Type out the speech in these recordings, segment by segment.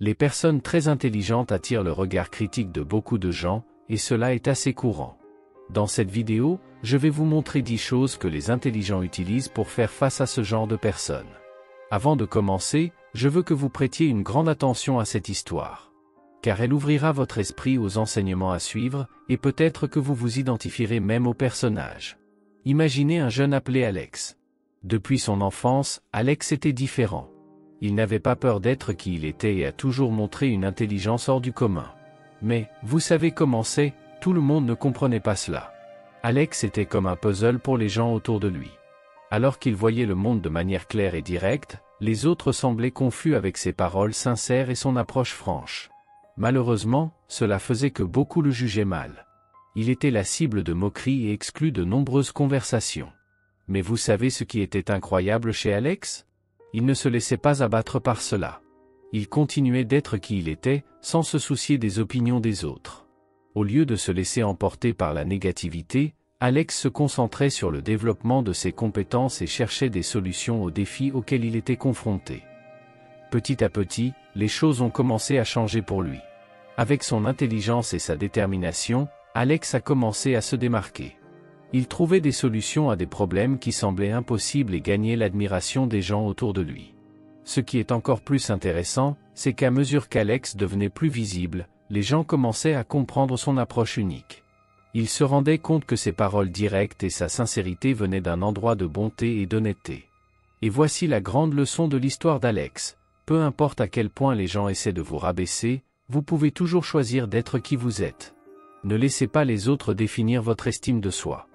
Les personnes très intelligentes attirent le regard critique de beaucoup de gens, et cela est assez courant. Dans cette vidéo, je vais vous montrer 10 choses que les intelligents utilisent pour faire face à ce genre de personnes. Avant de commencer, je veux que vous prêtiez une grande attention à cette histoire. Car elle ouvrira votre esprit aux enseignements à suivre, et peut-être que vous vous identifierez même au personnage. Imaginez un jeune appelé Alex. Depuis son enfance, Alex était différent. Il n'avait pas peur d'être qui il était et a toujours montré une intelligence hors du commun. Mais, vous savez comment c'est, tout le monde ne comprenait pas cela. Alex était comme un puzzle pour les gens autour de lui. Alors qu'il voyait le monde de manière claire et directe, les autres semblaient confus avec ses paroles sincères et son approche franche. Malheureusement, cela faisait que beaucoup le jugeaient mal. Il était la cible de moqueries et exclu de nombreuses conversations. Mais vous savez ce qui était incroyable chez Alex ? Il ne se laissait pas abattre par cela. Il continuait d'être qui il était, sans se soucier des opinions des autres. Au lieu de se laisser emporter par la négativité, Alex se concentrait sur le développement de ses compétences et cherchait des solutions aux défis auxquels il était confronté. Petit à petit, les choses ont commencé à changer pour lui. Avec son intelligence et sa détermination, Alex a commencé à se démarquer. Il trouvait des solutions à des problèmes qui semblaient impossibles et gagnait l'admiration des gens autour de lui. Ce qui est encore plus intéressant, c'est qu'à mesure qu'Alex devenait plus visible, les gens commençaient à comprendre son approche unique. Ils se rendaient compte que ses paroles directes et sa sincérité venaient d'un endroit de bonté et d'honnêteté. Et voici la grande leçon de l'histoire d'Alex. Peu importe à quel point les gens essaient de vous rabaisser, vous pouvez toujours choisir d'être qui vous êtes. Ne laissez pas les autres définir votre estime de soi.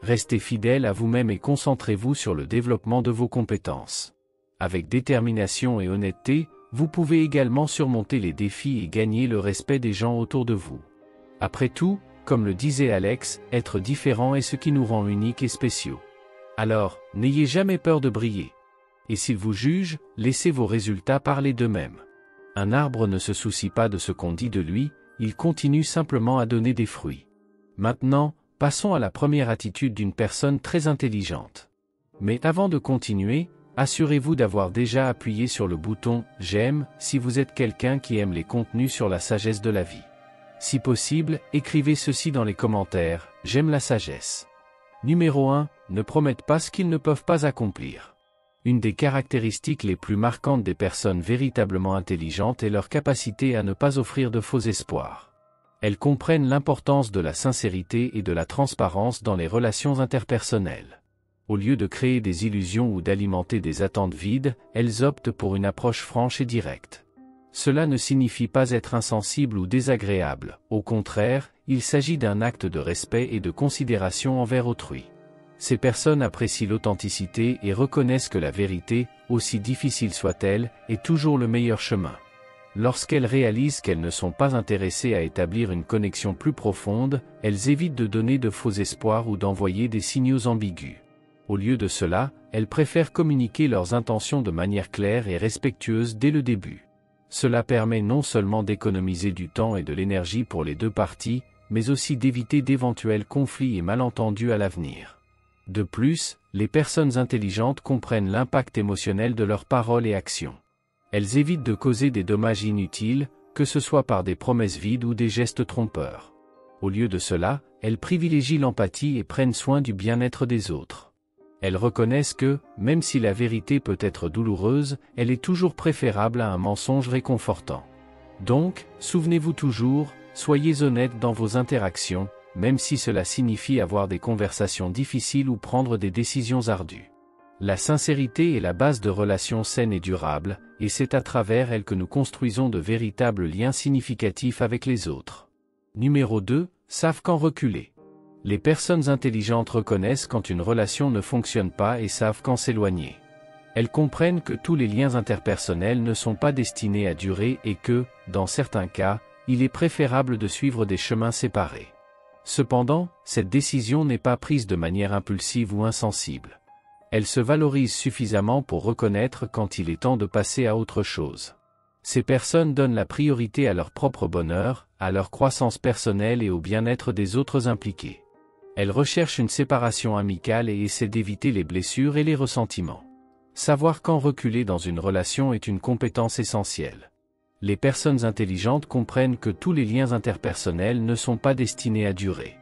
Restez fidèle à vous-même et concentrez-vous sur le développement de vos compétences. Avec détermination et honnêteté, vous pouvez également surmonter les défis et gagner le respect des gens autour de vous. Après tout, comme le disait Alex, être différent est ce qui nous rend uniques et spéciaux. Alors, n'ayez jamais peur de briller. Et s'ils vous jugent, laissez vos résultats parler d'eux-mêmes. Un arbre ne se soucie pas de ce qu'on dit de lui, il continue simplement à donner des fruits. Maintenant, passons à la première attitude d'une personne très intelligente. Mais avant de continuer, assurez-vous d'avoir déjà appuyé sur le bouton « J'aime » si vous êtes quelqu'un qui aime les contenus sur la sagesse de la vie. Si possible, écrivez ceci dans les commentaires « J'aime la sagesse ». Numéro 1. Ne promettent pas ce qu'ils ne peuvent pas accomplir. Une des caractéristiques les plus marquantes des personnes véritablement intelligentes est leur capacité à ne pas offrir de faux espoirs. Elles comprennent l'importance de la sincérité et de la transparence dans les relations interpersonnelles. Au lieu de créer des illusions ou d'alimenter des attentes vides, elles optent pour une approche franche et directe. Cela ne signifie pas être insensible ou désagréable, au contraire, il s'agit d'un acte de respect et de considération envers autrui. Ces personnes apprécient l'authenticité et reconnaissent que la vérité, aussi difficile soit-elle, est toujours le meilleur chemin. Lorsqu'elles réalisent qu'elles ne sont pas intéressées à établir une connexion plus profonde, elles évitent de donner de faux espoirs ou d'envoyer des signaux ambigus. Au lieu de cela, elles préfèrent communiquer leurs intentions de manière claire et respectueuse dès le début. Cela permet non seulement d'économiser du temps et de l'énergie pour les deux parties, mais aussi d'éviter d'éventuels conflits et malentendus à l'avenir. De plus, les personnes intelligentes comprennent l'impact émotionnel de leurs paroles et actions. Elles évitent de causer des dommages inutiles, que ce soit par des promesses vides ou des gestes trompeurs. Au lieu de cela, elles privilégient l'empathie et prennent soin du bien-être des autres. Elles reconnaissent que, même si la vérité peut être douloureuse, elle est toujours préférable à un mensonge réconfortant. Donc, souvenez-vous toujours, soyez honnête dans vos interactions, même si cela signifie avoir des conversations difficiles ou prendre des décisions ardues. La sincérité est la base de relations saines et durables, et c'est à travers elle que nous construisons de véritables liens significatifs avec les autres. Numéro 2, savent quand reculer. Les personnes intelligentes reconnaissent quand une relation ne fonctionne pas et savent quand s'éloigner. Elles comprennent que tous les liens interpersonnels ne sont pas destinés à durer et que, dans certains cas, il est préférable de suivre des chemins séparés. Cependant, cette décision n'est pas prise de manière impulsive ou insensible. Elle se valorise suffisamment pour reconnaître quand il est temps de passer à autre chose. Ces personnes donnent la priorité à leur propre bonheur, à leur croissance personnelle et au bien-être des autres impliqués. Elles recherchent une séparation amicale et essaient d'éviter les blessures et les ressentiments. Savoir quand reculer dans une relation est une compétence essentielle. Les personnes intelligentes comprennent que tous les liens interpersonnels ne sont pas destinés à durer.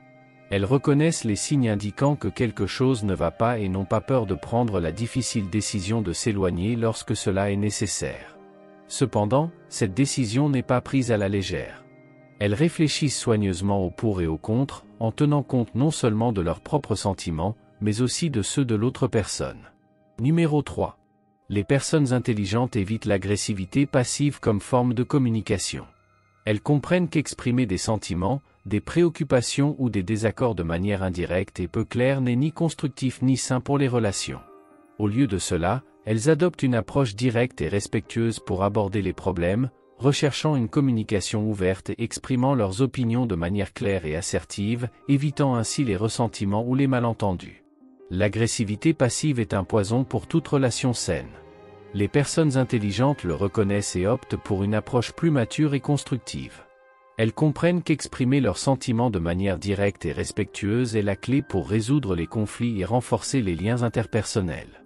Elles reconnaissent les signes indiquant que quelque chose ne va pas et n'ont pas peur de prendre la difficile décision de s'éloigner lorsque cela est nécessaire. Cependant, cette décision n'est pas prise à la légère. Elles réfléchissent soigneusement au pour et au contre, en tenant compte non seulement de leurs propres sentiments, mais aussi de ceux de l'autre personne. Numéro 3. Les personnes intelligentes évitent l'agressivité passive comme forme de communication. Elles comprennent qu'exprimer des sentiments, des préoccupations ou des désaccords de manière indirecte et peu claire n'est ni constructif ni sain pour les relations. Au lieu de cela, elles adoptent une approche directe et respectueuse pour aborder les problèmes, recherchant une communication ouverte et exprimant leurs opinions de manière claire et assertive, évitant ainsi les ressentiments ou les malentendus. L'agressivité passive est un poison pour toute relation saine. Les personnes intelligentes le reconnaissent et optent pour une approche plus mature et constructive. Elles comprennent qu'exprimer leurs sentiments de manière directe et respectueuse est la clé pour résoudre les conflits et renforcer les liens interpersonnels.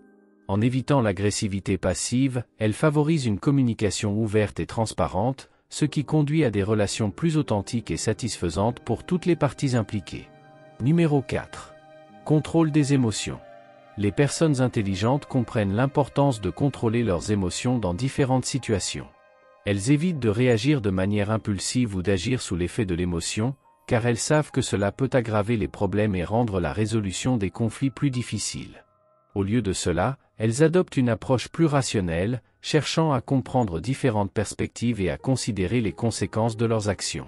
En évitant l'agressivité passive, elles favorisent une communication ouverte et transparente, ce qui conduit à des relations plus authentiques et satisfaisantes pour toutes les parties impliquées. Numéro 4. Contrôle des émotions. Les personnes intelligentes comprennent l'importance de contrôler leurs émotions dans différentes situations. Elles évitent de réagir de manière impulsive ou d'agir sous l'effet de l'émotion, car elles savent que cela peut aggraver les problèmes et rendre la résolution des conflits plus difficile. Au lieu de cela, elles adoptent une approche plus rationnelle, cherchant à comprendre différentes perspectives et à considérer les conséquences de leurs actions.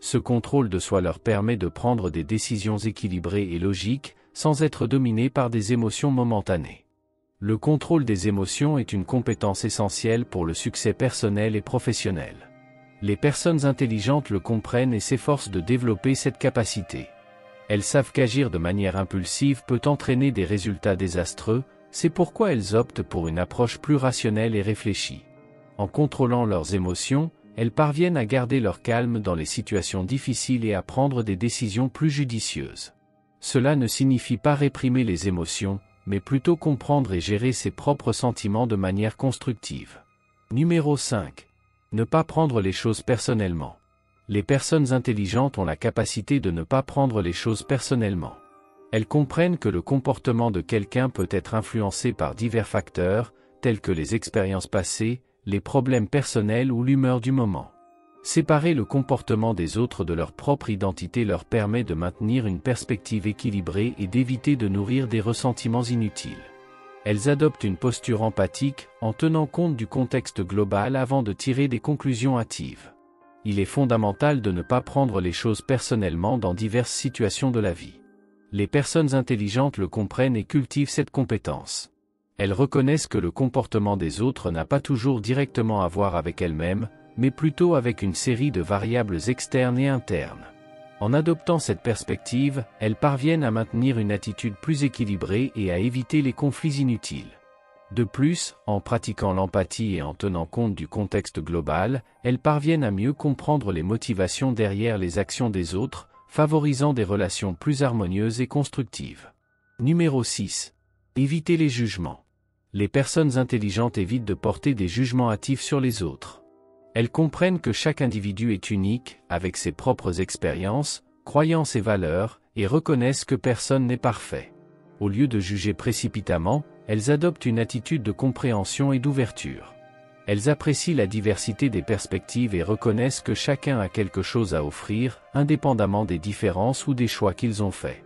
Ce contrôle de soi leur permet de prendre des décisions équilibrées et logiques, sans être dominées par des émotions momentanées. Le contrôle des émotions est une compétence essentielle pour le succès personnel et professionnel. Les personnes intelligentes le comprennent et s'efforcent de développer cette capacité. Elles savent qu'agir de manière impulsive peut entraîner des résultats désastreux, c'est pourquoi elles optent pour une approche plus rationnelle et réfléchie. En contrôlant leurs émotions, elles parviennent à garder leur calme dans les situations difficiles et à prendre des décisions plus judicieuses. Cela ne signifie pas réprimer les émotions, mais plutôt comprendre et gérer ses propres sentiments de manière constructive. Numéro 5. Ne pas prendre les choses personnellement. Les personnes intelligentes ont la capacité de ne pas prendre les choses personnellement. Elles comprennent que le comportement de quelqu'un peut être influencé par divers facteurs, tels que les expériences passées, les problèmes personnels ou l'humeur du moment. Séparer le comportement des autres de leur propre identité leur permet de maintenir une perspective équilibrée et d'éviter de nourrir des ressentiments inutiles. Elles adoptent une posture empathique, en tenant compte du contexte global avant de tirer des conclusions hâtives. Il est fondamental de ne pas prendre les choses personnellement dans diverses situations de la vie. Les personnes intelligentes le comprennent et cultivent cette compétence. Elles reconnaissent que le comportement des autres n'a pas toujours directement à voir avec elles-mêmes, mais plutôt avec une série de variables externes et internes. En adoptant cette perspective, elles parviennent à maintenir une attitude plus équilibrée et à éviter les conflits inutiles. De plus, en pratiquant l'empathie et en tenant compte du contexte global, elles parviennent à mieux comprendre les motivations derrière les actions des autres, favorisant des relations plus harmonieuses et constructives. Numéro 6. Éviter les jugements. Les personnes intelligentes évitent de porter des jugements hâtifs sur les autres. Elles comprennent que chaque individu est unique, avec ses propres expériences, croyances et valeurs, et reconnaissent que personne n'est parfait. Au lieu de juger précipitamment, elles adoptent une attitude de compréhension et d'ouverture. Elles apprécient la diversité des perspectives et reconnaissent que chacun a quelque chose à offrir, indépendamment des différences ou des choix qu'ils ont faits.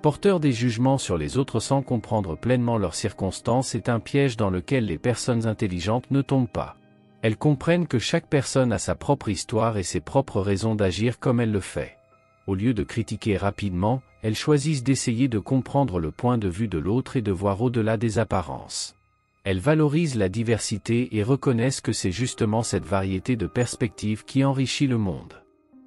Porteur des jugements sur les autres sans comprendre pleinement leurs circonstances est un piège dans lequel les personnes intelligentes ne tombent pas. Elles comprennent que chaque personne a sa propre histoire et ses propres raisons d'agir comme elle le fait. Au lieu de critiquer rapidement, elles choisissent d'essayer de comprendre le point de vue de l'autre et de voir au-delà des apparences. Elles valorisent la diversité et reconnaissent que c'est justement cette variété de perspectives qui enrichit le monde.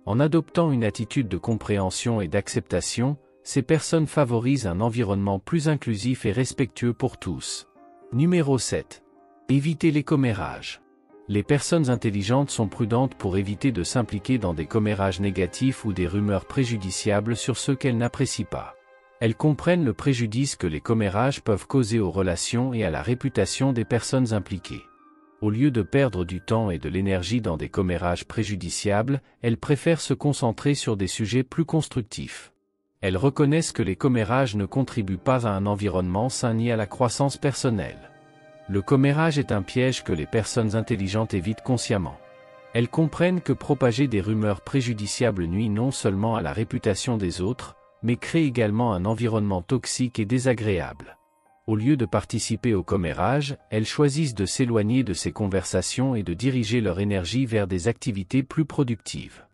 En adoptant une attitude de compréhension et d'acceptation, ces personnes favorisent un environnement plus inclusif et respectueux pour tous. Numéro 7. Éviter les commérages. Les personnes intelligentes sont prudentes pour éviter de s'impliquer dans des commérages négatifs ou des rumeurs préjudiciables sur ceux qu'elles n'apprécient pas. Elles comprennent le préjudice que les commérages peuvent causer aux relations et à la réputation des personnes impliquées. Au lieu de perdre du temps et de l'énergie dans des commérages préjudiciables, elles préfèrent se concentrer sur des sujets plus constructifs. Elles reconnaissent que les commérages ne contribuent pas à un environnement sain ni à la croissance personnelle. Le commérage est un piège que les personnes intelligentes évitent consciemment. Elles comprennent que propager des rumeurs préjudiciables nuit non seulement à la réputation des autres, mais crée également un environnement toxique et désagréable. Au lieu de participer au commérage, elles choisissent de s'éloigner de ces conversations et de diriger leur énergie vers des activités plus productives.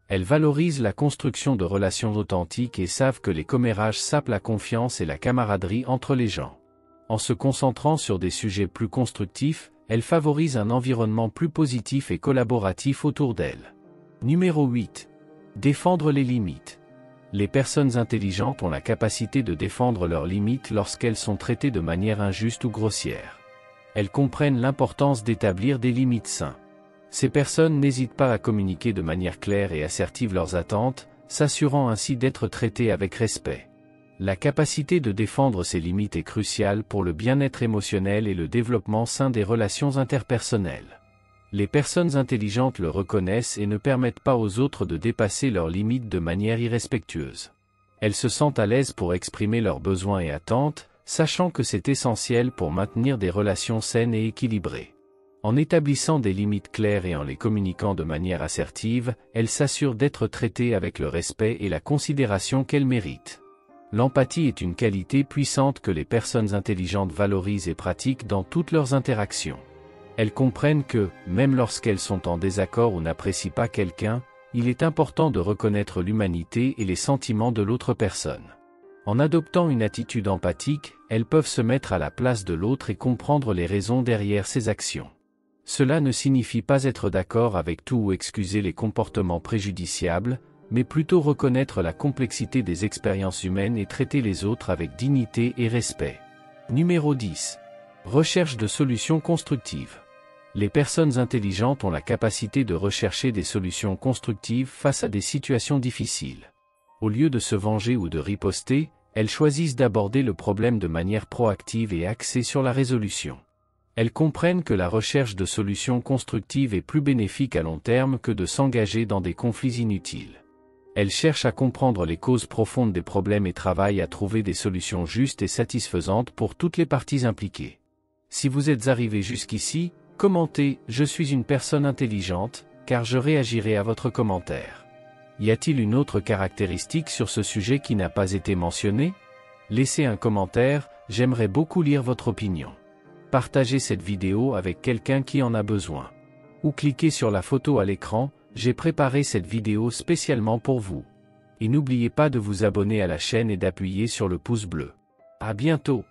Elles valorisent la construction de relations authentiques et savent que les commérages sapent la confiance et la camaraderie entre les gens. En se concentrant sur des sujets plus constructifs, elles favorisent un environnement plus positif et collaboratif autour d'elles. Numéro 8. Défendre les limites. Les personnes intelligentes ont la capacité de défendre leurs limites lorsqu'elles sont traitées de manière injuste ou grossière. Elles comprennent l'importance d'établir des limites saines. Ces personnes n'hésitent pas à communiquer de manière claire et assertive leurs attentes, s'assurant ainsi d'être traitées avec respect. La capacité de défendre ces limites est cruciale pour le bien-être émotionnel et le développement sain des relations interpersonnelles. Les personnes intelligentes le reconnaissent et ne permettent pas aux autres de dépasser leurs limites de manière irrespectueuse. Elles se sentent à l'aise pour exprimer leurs besoins et attentes, sachant que c'est essentiel pour maintenir des relations saines et équilibrées. En établissant des limites claires et en les communiquant de manière assertive, elles s'assurent d'être traitées avec le respect et la considération qu'elles méritent. L'empathie est une qualité puissante que les personnes intelligentes valorisent et pratiquent dans toutes leurs interactions. Elles comprennent que, même lorsqu'elles sont en désaccord ou n'apprécient pas quelqu'un, il est important de reconnaître l'humanité et les sentiments de l'autre personne. En adoptant une attitude empathique, elles peuvent se mettre à la place de l'autre et comprendre les raisons derrière ses actions. Cela ne signifie pas être d'accord avec tout ou excuser les comportements préjudiciables, mais plutôt reconnaître la complexité des expériences humaines et traiter les autres avec dignité et respect. Numéro 10. Recherche de solutions constructives. Les personnes intelligentes ont la capacité de rechercher des solutions constructives face à des situations difficiles. Au lieu de se venger ou de riposter, elles choisissent d'aborder le problème de manière proactive et axée sur la résolution. Elles comprennent que la recherche de solutions constructives est plus bénéfique à long terme que de s'engager dans des conflits inutiles. Elles cherchent à comprendre les causes profondes des problèmes et travaillent à trouver des solutions justes et satisfaisantes pour toutes les parties impliquées. Si vous êtes arrivé jusqu'ici, commentez « Je suis une personne intelligente » car je réagirai à votre commentaire. Y a-t-il une autre caractéristique sur ce sujet qui n'a pas été mentionnée? Laissez un commentaire, j'aimerais beaucoup lire votre opinion. Partagez cette vidéo avec quelqu'un qui en a besoin. Ou cliquez sur la photo à l'écran, j'ai préparé cette vidéo spécialement pour vous. Et n'oubliez pas de vous abonner à la chaîne et d'appuyer sur le pouce bleu. À bientôt.